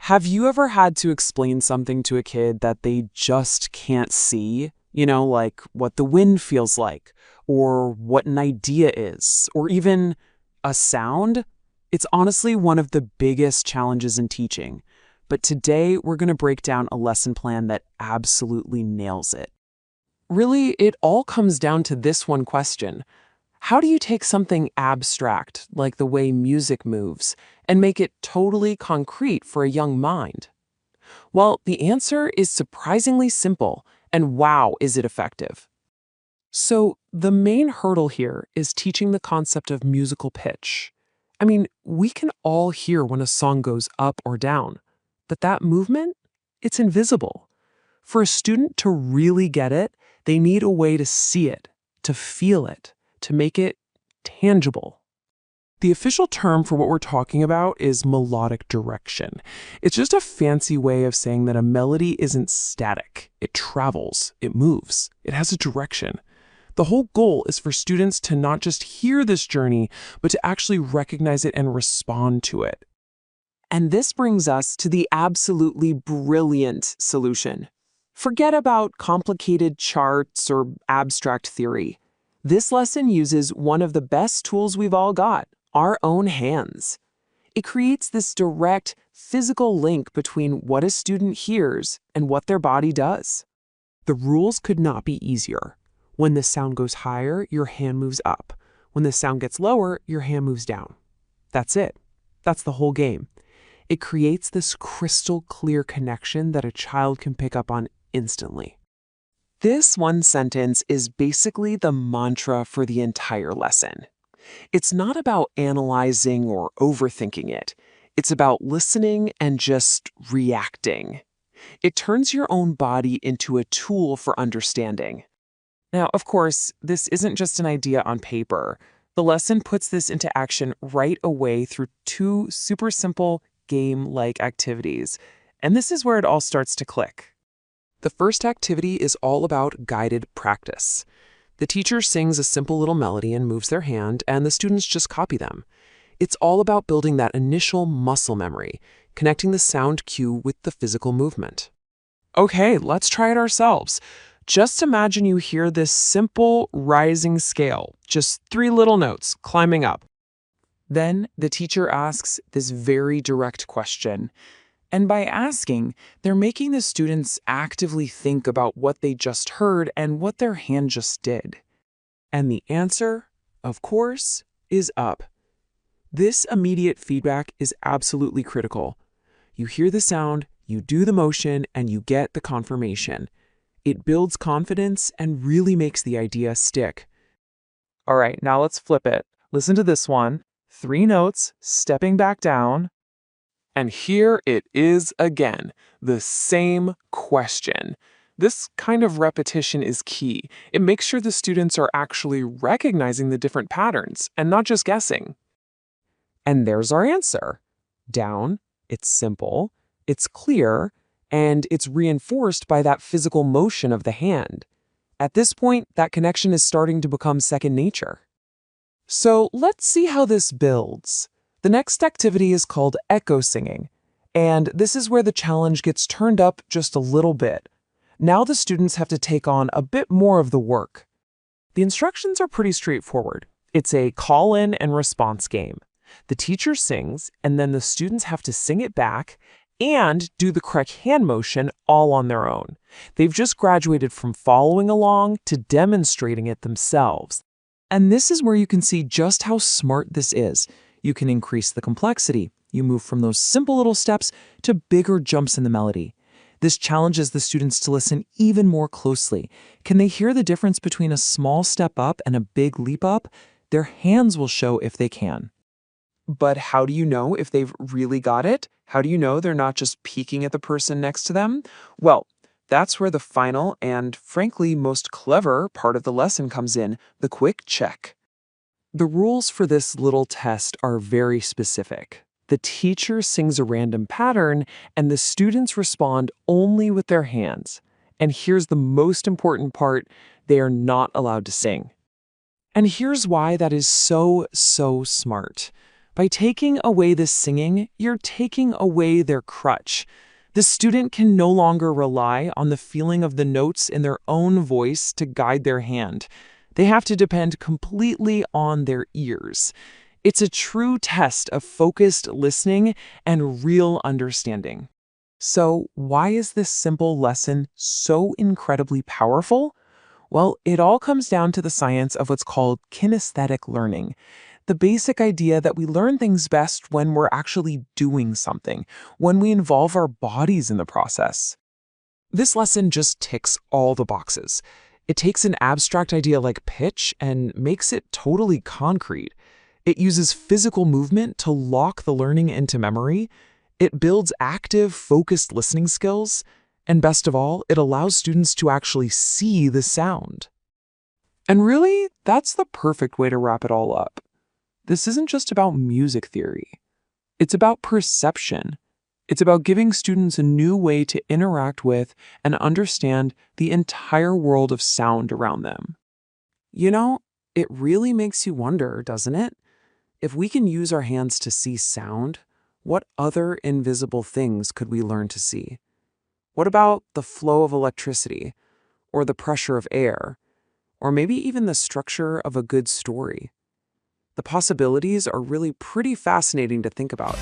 Have you ever had to explain something to a kid that they just can't see? Like what the wind feels like, or what an idea is, or even a sound? It's honestly one of the biggest challenges in teaching. But today, we're going to break down a lesson plan that absolutely nails it. Really, it all comes down to this one question. How do you take something abstract, like the way music moves, and make it totally concrete for a young mind? Well, the answer is surprisingly simple, and wow, is it effective. So, the main hurdle here is teaching the concept of musical pitch. I mean, we can all hear when a song goes up or down, but that movement, it's invisible. For a student to really get it, they need a way to see it, to feel it, to make it tangible. The official term for what we're talking about is melodic direction. It's just a fancy way of saying that a melody isn't static. It travels, it moves, it has a direction. The whole goal is for students to not just hear this journey, but to actually recognize it and respond to it. And this brings us to the absolutely brilliant solution. Forget about complicated charts or abstract theory. This lesson uses one of the best tools we've all got, our own hands. It creates this direct, physical link between what a student hears and what their body does. The rules could not be easier. When the sound goes higher, your hand moves up. When the sound gets lower, your hand moves down. That's it. That's the whole game. It creates this crystal clear connection that a child can pick up on instantly. This one sentence is basically the mantra for the entire lesson. It's not about analyzing or overthinking it. It's about listening and just reacting. It turns your own body into a tool for understanding. Now, of course, this isn't just an idea on paper. The lesson puts this into action right away through two super simple game-like activities. And this is where it all starts to click. The first activity is all about guided practice. The teacher sings a simple little melody and moves their hand, and the students just copy them. It's all about building that initial muscle memory, connecting the sound cue with the physical movement. Okay, let's try it ourselves. Just imagine you hear this simple rising scale, just 3 little notes climbing up. Then the teacher asks this very direct question. And by asking, they're making the students actively think about what they just heard and what their hand just did. And the answer, of course, is up. This immediate feedback is absolutely critical. You hear the sound, you do the motion, and you get the confirmation. It builds confidence and really makes the idea stick. All right, now let's flip it. Listen to this one. 3 notes, stepping back down. And here it is again, the same question. This kind of repetition is key. It makes sure the students are actually recognizing the different patterns and not just guessing. And there's our answer. Down, it's simple, it's clear, and it's reinforced by that physical motion of the hand. At this point, that connection is starting to become second nature. So let's see how this builds. The next activity is called echo singing, and this is where the challenge gets turned up just a little bit. Now the students have to take on a bit more of the work. The instructions are pretty straightforward. It's a call-in and response game. The teacher sings, and then the students have to sing it back and do the correct hand motion all on their own. They've just graduated from following along to demonstrating it themselves. And this is where you can see just how smart this is. You can increase the complexity. You move from those simple little steps to bigger jumps in the melody. This challenges the students to listen even more closely. Can they hear the difference between a small step up and a big leap up? Their hands will show if they can. But how do you know if they've really got it? How do you know they're not just peeking at the person next to them? Well, that's where the final and, frankly, most clever part of the lesson comes in, the quick check. The rules for this little test are very specific. The teacher sings a random pattern, and the students respond only with their hands. And here's the most important part, they are not allowed to sing. And here's why that is so smart. By taking away the singing, you're taking away their crutch. The student can no longer rely on the feeling of the notes in their own voice to guide their hand. They have to depend completely on their ears. It's a true test of focused listening and real understanding. So, why is this simple lesson so incredibly powerful? Well, it all comes down to the science of what's called kinesthetic learning. The basic idea that we learn things best when we're actually doing something, when we involve our bodies in the process. This lesson just ticks all the boxes. It takes an abstract idea like pitch and makes it totally concrete. It uses physical movement to lock the learning into memory. It builds active, focused listening skills. And best of all, it allows students to actually see the sound. And really, that's the perfect way to wrap it all up. This isn't just about music theory. It's about perception. It's about giving students a new way to interact with and understand the entire world of sound around them. You know, it really makes you wonder, doesn't it? If we can use our hands to see sound, what other invisible things could we learn to see? What about the flow of electricity, or the pressure of air, or maybe even the structure of a good story? The possibilities are really pretty fascinating to think about.